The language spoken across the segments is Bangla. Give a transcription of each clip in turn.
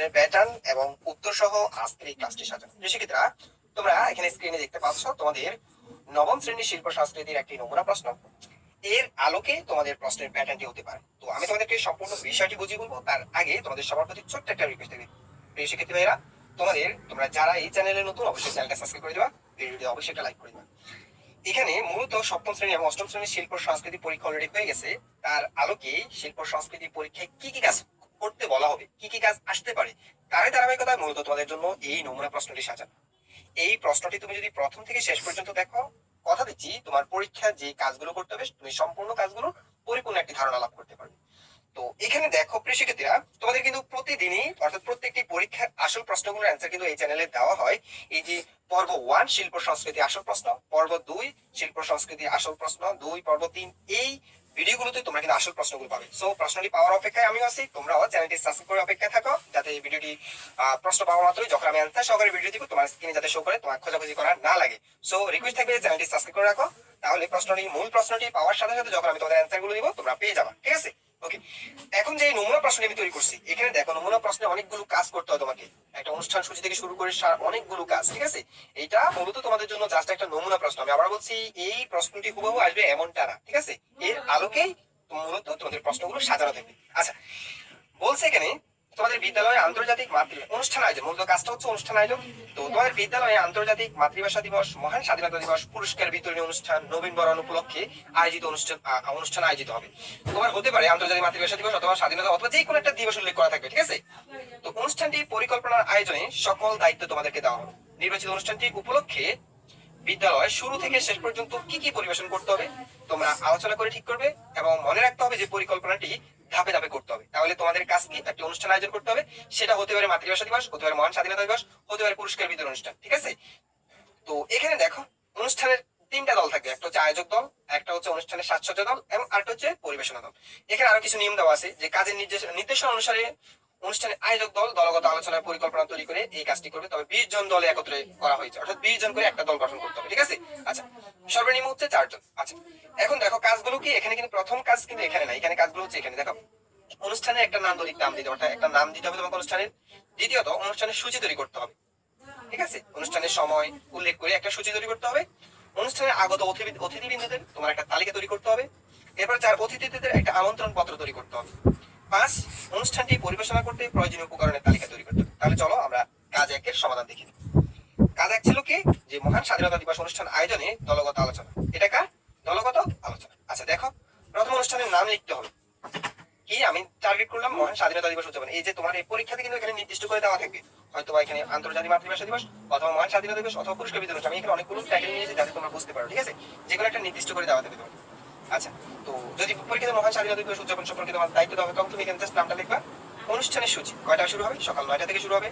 প্রশ্নের প্যাটার্ন এবং উত্তর সহ আজকের এই ক্লাসটি সাজানো। শিক্ষার্থীরা, তোমরা এখানে স্ক্রিনে দেখতে পাচ্ছ তোমাদের নবম শ্রেণীর শিল্প সংস্কৃতির একটি নমুনা প্রশ্ন। এর আলোকে তোমাদের প্রশ্নের প্যাটার্নটি হতে পারে। তো আমি তোমাদেরকে সম্পূর্ণ বিষয়টি বুঝিয়ে বলবো, তার আগে তোমাদের সবার প্রতি ছোট্ট একটা রিকোয়েস্ট থাকবে। প্রিয় শিক্ষার্থী ভাইরা, তোমরা যারা এই চ্যানেলে নতুন, অবশ্যই চ্যানেলটা সাবস্ক্রাইব করে দেবা, ভিডিওটি অবশ্যই একটা লাইক করে দেবা। এখানে মূলত সপ্তম শ্রেণী এবং অষ্টম শ্রেণীর শিল্প সংস্কৃতি পরীক্ষা অলরেডি হয়ে গেছে। তার আলোকে শিল্প সংস্কৃতি পরীক্ষায় কি কি কাজ করতে বলা হবে, কি কি কাজ আসতে পারে, তারই ধারাবাহিকতায় মূলত তোমাদের জন্য এই নমুনা প্রশ্নটি সাজানো। এই প্রশ্নটি তুমি যদি প্রথম থেকে শেষ পর্যন্ত দেখো, কথা দিচ্ছি তোমার পরীক্ষায় যে কাজগুলো করতে হবে তুমি সম্পূর্ণ কাজগুলো পরিপূর্ণ একটি ধারণা লাভ করতে পারবে। তো এখানে দেখো প্রিয় শিক্ষার্থীরা, তোমাদের কিন্তু প্রতিদিনই অর্থাৎ প্রত্যেকটি পরীক্ষার আসল প্রশ্নগুলোর অ্যান্সার কিন্তু এই চ্যানেলে দেওয়া হয়। এই যে পর্ব 1 শিল্প সংস্কৃতি আসল প্রশ্ন, পর্ব 2 শিল্প সংস্কৃতি আসল প্রশ্ন 2, পর্ব 3, এই ভিডিওগুলোতে তোমরা কিন্তু আসল প্রশ্নগুলো পাবে। সো প্রশ্নটি পাওয়ার অপেক্ষায় আমিও আছি, তোমরাও চ্যানেলটি সাবস্ক্রাইব করে অপেক্ষায় থাকো, যাতে এই ভিডিওটি প্রশ্ন পাওয়া মাত্রই যখন আমি অ্যান্সার সহকারে ভিডিও দিব তোমার স্ক্রিনে যাতে শো করে তোমার খোঁজাখুঁজি করা না লাগে। সো রিকোয়েস্ট থাকবে চ্যানেলটি সাবস্ক্রাইব করে রাখো, তাহলে মূল প্রশ্নটি পাওয়ার সাথে সাথে যখন আমি তোমাদের অ্যান্সারগুলো দিব তোমরা পেয়ে যাবা। ঠিক আছে? ওকে, এখন যে নমুনা প্রশ্ন আমি তৈরি করছি, এখানে দেখো নমুনা প্রশ্নে অনেকগুলো কাজ করতে হয় তোমাকে, একটা অনুষ্ঠান সূচি থেকে শুরু করে অনেকগুলো কাজ। ঠিক আছে, এটা মূলত তোমাদের জন্য জাস্ট একটা নমুনা প্রশ্ন। আমি আবার বলছি, এই প্রশ্নটি হুবহু আসবে এমনটা না। ঠিক আছে, এর আলোকেই মূলত তোমাদের প্রশ্নগুলো সাজানো থাকবে। আচ্ছা, বলছে এখানে তোমাদের বিদ্যালয়ে আন্তর্জাতিক অনুষ্ঠান আয়োজন, মূলত কাজটা হচ্ছে অনুষ্ঠান আয়োজন। তো তোমাদের বিদ্যালয়ে আন্তর্জাতিক মাতৃভাষা দিবস, মহান স্বাধীনতা দিবস, পুরস্কার বিতরণী অনুষ্ঠান, নবীন বরণ উপলক্ষে আয়োজিত অনুষ্ঠান আয়োজিত হবে। তোমার হতে পারে আন্তর্জাতিক মাতৃভাষা দিবস অথবা স্বাধীনতা অথবা যে কোনো একটা দিবস উল্লেখ করা থাকবে। ঠিক আছে, তো অনুষ্ঠানটি পরিকল্পনার আয়োজনে সকল দায়িত্ব তোমাদেরকে দেওয়া হবে। নির্বাচিত অনুষ্ঠানটি উপলক্ষে বিদ্যালয় শুরু থেকে শেষ পর্যন্ত কি কি পরিবেশন করতে হবে তোমরা আলোচনা করে ঠিক করবে, এবং মনে রাখতে হবে যে পরিকল্পনাটি ধাপে ধাপে করতে হবে। তাহলে তোমাদের কাজ কি, একটি অনুষ্ঠান আয়োজন করতে হবে, সেটা হতে পারে মাতৃভাষা দিবস, হতে পারে মহান স্বাধীনতা দিবস, হতে পারে পুরস্কার বিতরণ অনুষ্ঠান। ঠিক আছে, তো এখানে দেখো অনুষ্ঠানের তিনটা দল থাকবে, একটা হচ্ছে আয়োজক দল, একটা হচ্ছে অনুষ্ঠানের সাজসজ্জা দল, এবং আরেকটা হচ্ছে পরিবেশনা দল। এখানে আরো কিছু নিয়ম দেওয়া আছে যে কাজের নির্দেশনা অনুসারে অনুষ্ঠানের আয়োজক দল দলগত আলোচনায় পরিকল্পনা তৈরি করে এই কাজটি করবে। তবে 20 জন দলে একত্রে করা হয়েছে, অর্থাৎ 20 জন করে একটা দল গঠন করতে হবে। ঠিক আছে, আচ্ছা, সর্বনিম্ন হচ্ছে 4 জন। আচ্ছা, এখন দেখো কাজগুলো কি, এখানে কিন্তু প্রথম কাজ কিন্তু এখানে না, এখানে কাজগুলো হচ্ছে এখানে দেখো, অনুষ্ঠানে একটা নান্দনিক নাম দিতে হবে, একটা নাম দিতে হবে তোমাকে অনুষ্ঠানের। দ্বিতীয়ত অনুষ্ঠানের সূচি তৈরি করতে হবে। ঠিক আছে, অনুষ্ঠানের সময় উল্লেখ করে একটা সূচি তৈরি করতে হবে। অনুষ্ঠানে আগত অতিথিবৃন্দদের তোমার একটা তালিকা তৈরি করতে হবে। এরপর 4 অতিথিদের একটা আমন্ত্রণ পত্র তৈরি করতে হবে। 5 অনুষ্ঠানটি পরিবেশনা করতে প্রয়োজনীয় উপকরণের তালিকা তৈরি করতে হবে। তাহলে চলো আমরা কাজ 1 এর সমাধান দেখি। কাজ 1 ছিল কি, যে মহান স্বাধীনতা দিবস অনুষ্ঠান আয়োজনে দলগত আলোচনা। এটা কার দলগত আলোচনা? আচ্ছা দেখো, প্রথম অনুষ্ঠানের নাম লিখতে হবে। কি আমি টার্গেট করলাম মহান স্বাধীনতা দিবস উদযাপন। এই যে তোমার এই পরীক্ষাতে কিন্তু এখানে নির্দিষ্ট করে দেওয়া থাকবে, হয়তো বা এখানে আন্তর্জাতিক মাতৃভাষা দিবস অথবা মহান স্বাধীনতা দিবস অথবা পুরস্কার বিতরণ। আমি এখানে অনেকগুলো টাইটেল নিয়েছি যাতে তোমরা বুঝতে পারো। ঠিক আছে, যেগুলো একটা নির্দিষ্ট করে দেওয়া থাকবে তোমার। আচ্ছা, তো যদি পরীক্ষাতে মহান স্বাধীনতা দিবস উদযাপন সম্পর্কে তোমার দায়িত্ব দেওয়া হবে, তখন তুমি এখানে জাস্ট নামটা লিখবা। অনুষ্ঠানের সূচি কয়টা শুরু হবে? সকাল 9টা থেকে শুরু হবে।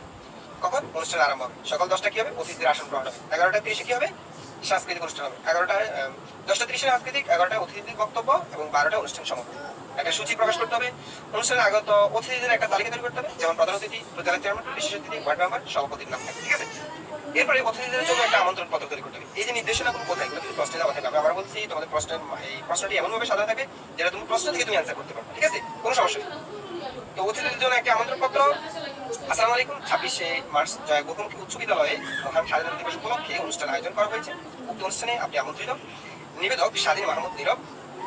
কখন অনুষ্ঠান আরম্ভ হবে? সকাল 10টা কি হবে? অতিথিদের আসন গ্রহণ হবে। 11টা 30 কি হবে? সাংস্কৃতিক অনুষ্ঠান হবে। 10টা 30 সাংস্কৃতিক, 11টায় অতিথিদের বক্তব্য এবং 12টা অনুষ্ঠান সমাপ্তি। একটা সূচি প্রকাশ করতে হবে। অনুষ্ঠানে আগত অতিথিদের একটা তালিকা তৈরি করতে হবে, যেমন প্রধান অতিথি, প্রধান চেয়ারম্যান, বিশেষ অতিথি, ওয়ার্ড মেম্বার, সভাপতির নাম থাকবে। ঠিক আছে, এরপরে অতিথিদের জন্য একটা আমন্ত্রণ পত্র তৈরি করতে হবে। এই যে নির্দেশনাগুলো কোথায়, এগুলো কিন্তু প্রশ্নে দেওয়া থাকবে। আমি আবার বলছি, তোমাদের এই প্রশ্নটি এমন ভাবে সাজানো থাকবে যেটা তুমি প্রশ্ন থেকে তুমি অ্যান্সার করতে পারো। ঠিক আছে, কোনো সমস্যা নেই। তো অতিথিদের জন্য একটা আমন্ত্রণ পত্র। আসসালামু আলাইকুম, 26শে মার্চ জয় বহুমুখী উচ্চ বিদ্যালয়ে মহান স্বাধীনতা দিবস উপলক্ষে অনুষ্ঠান আয়োজন করা হয়েছে। উক্ত অনুষ্ঠানে আপনি আমন্ত্রিত। নিবেদক স্বাধীন মাহমুদ নীরব,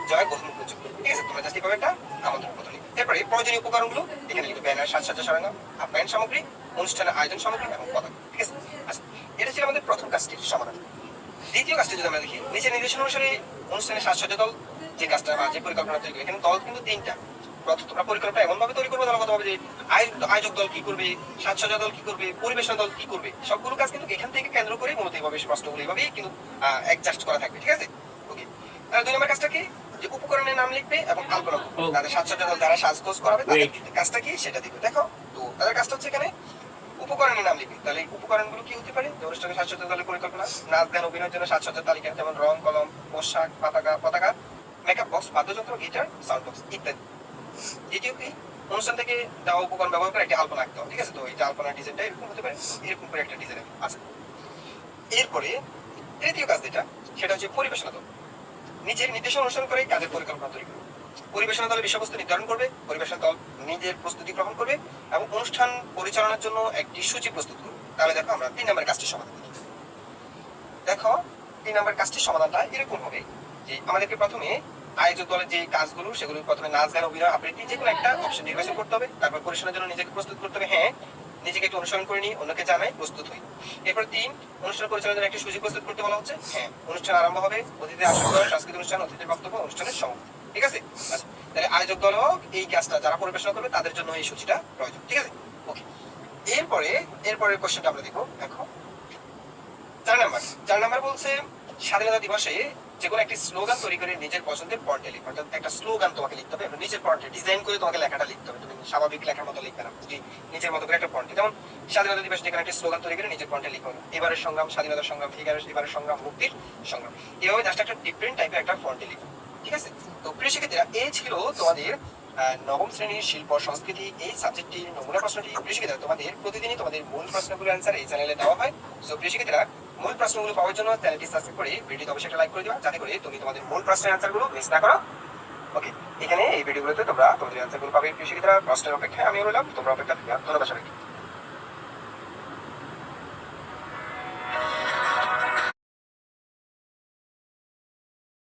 জয় বহুমুখী উচ্চ। ঠিক আছে, তোমরা জাস্ট এইভাবে একটা আমন্ত্রণ পত্র লিখবে। এরপরে প্রয়োজনীয় উপকরণগুলো এখানে লিখবে, ব্যানার, সাজসজ্জা সরঞ্জাম, আপ্যায়ন সামগ্রী, অনুষ্ঠানের আয়োজন সামগ্রী এবং পতাকা। ঠিক আছে, আচ্ছা, এটা ছিল আমাদের প্রথম কাজটির সমাধান। দ্বিতীয় কাজটি যদি আমরা দেখি, নিচের নির্দেশনা অনুসারে অনুষ্ঠানের সাজসজ্জা দল যে কাজটা বা যে পরিকল্পনা তৈরি করবে, এখানে দল কিন্তু 3টা। তোমরা পরিকল্পনা এমন ভাবে তৈরি করবে দলগত ভাবে যে আয়োজক দল কি করবে, সাজসজ্জা দল কি করবে, পরিবেশনা দল কি করবে, সবগুলো কাজ কিন্তু এখান থেকে কেন্দ্র করে মূলত এইভাবে প্রশ্নগুলো এইভাবেই কিন্তু অ্যাডজাস্ট করা থাকবে। ঠিক আছে, ওকে। তাহলে 2 নম্বর কাজটা কি, যে উপকরণের নাম লিখবে এবং কল্পনা করবে। তাদের সাজসজ্জা দল যারা সাজগোজ করাবে তাদের কাজটা কি সেটা দিবে। দেখো, তো তাদের কাজটা হচ্ছে এখানে উপকরণের নাম লিখবে। তাহলে উপকরণগুলো কি হতে পারে? অনুষ্ঠানের সাজসজ্জা দলের পরিকল্পনা, নাচ গান অভিনয়ের জন্য সাজসজ্জার তালিকা, যেমন রং, কলম, পোশাক, পতাকা, মেকআপ বক্স, বাদ্যযন্ত্র, গিটার, সাউন্ড বক্স ইত্যাদি। দ্বিতীয় কি, অনুষ্ঠান থেকে দেওয়া উপকরণ ব্যবহার করে একটি আলপনা আঁকতে হবে। ঠিক আছে, তো এই যে আলপনার ডিজাইনটা এরকম হতে পারে, এরকম করে একটা ডিজাইন আছে। এরপরে তৃতীয় কাজ যেটা, সেটা হচ্ছে পরিবেশনা দল। নিচের নির্দেশনা অনুসরণ করে কাজের পরিকল্পনা তৈরি করবে। পরিবেশনা দলের বিষয়বস্তু নির্ধারণ করবে, পরিবেশনা দল নিজের প্রস্তুতি গ্রহণ করবে এবং অনুষ্ঠান পরিচালনার জন্য একটি সূচি প্রস্তুত করবে। তাহলে দেখো আমরা 3 নম্বর কাজটির সমাধান দেখি। দেখো 3 নম্বর কাজটির সমাধানটা এরকম হবে যে আমাদেরকে প্রথমে আয়োজক দলের যে কাজগুলো সেগুলো প্রথমে নাচ গান অভিনয় আবৃত্তি যে কোনো একটা অপশন নির্বাচন করতে হবে। তারপর পরিবেশনার জন্য নিজেকে প্রস্তুত করতে হবে। হ্যাঁ, নিজেকে একটু অনুসরণ করে নিই, অন্যকে জানাই, প্রস্তুত হই। এরপর 3, অনুষ্ঠান পরিচালনার জন্য একটি সূচি প্রস্তুত করতে বলা হচ্ছে। হ্যাঁ, অনুষ্ঠান আরম্ভ হবে, অতিথিদের আসন গ্রহণ, সাংস্কৃতিক অনুষ্ঠান, অতিথিদের বক্তব্য, অনুষ্ঠানের সমাপ্তি। ঠিক আছে? আচ্ছা, তাহলে আয়োজক দল হোক এই কাজটা যারা পরিবেশনা করবে তাদের জন্য এই সূচিটা প্রয়োজন। ঠিক আছে? ওকে। এরপরের কোশ্চেনটা আমরা দেখো। দেখো 4 নাম্বার বলছে স্বাধীনতা দিবসে যে কোনো একটি স্লোগান তৈরি করে নিজের পছন্দের ফন্টে লিখবে। অর্থাৎ একটা স্লোগান তোমাকে লিখতে হবে, নিজের ফন্টে ডিজাইন করে তোমাকে লেখাটা লিখতে হবে। তুমি স্বাভাবিক লেখার মতো লিখবে না, নিজের মতো করে একটা ফন্টে। যেমন স্বাধীনতা দিবস যেখানে একটা স্লোগান তৈরি করে নিজের ফন্টে লিখো, এবারের সংগ্রাম, স্বাধীনতার সংগ্রাম, এবারের সংগ্রাম, মুক্তির সংগ্রাম। এভাবে জাস্ট একটা ডিফারেন্ট টাইপের একটা ফন্টে লিখো। ঠিক আছে? তো প্রিয় শিক্ষার্থীরা, এই ছিল তোমাদের নবম শ্রেণীর শিল্প সংস্কৃতি এই সাবজেক্টটির নমুনা প্রশ্নটি। প্রিয় শিক্ষার্থীরা, তোমাদের প্রতিদিনই তোমাদের মূল প্রশ্নগুলোর অ্যান্সার এই চ্যানেলে দেওয়া হয়। সো প্রিয় শিক্ষার্থীরা, মূল প্রশ্নগুলো পাওয়ার জন্য চ্যানেলটি সাবস্ক্রাইব করে ভিডিওতে অবশ্যই একটা লাইক করে দিবা, যাতে করে তুমি তোমাদের মূল প্রশ্নের অ্যান্সারগুলো মিস না করো। ওকে, এখানে এই ভিডিওগুলোতে তোমরা তোমাদের অ্যান্সারগুলো পাবে। প্রিয় শিক্ষার্থীরা, প্রশ্নের অপেক্ষায় আমি রইলাম, তোমরা অপেক্ষা থাকবে। ধন্যবাদ সবাইকে।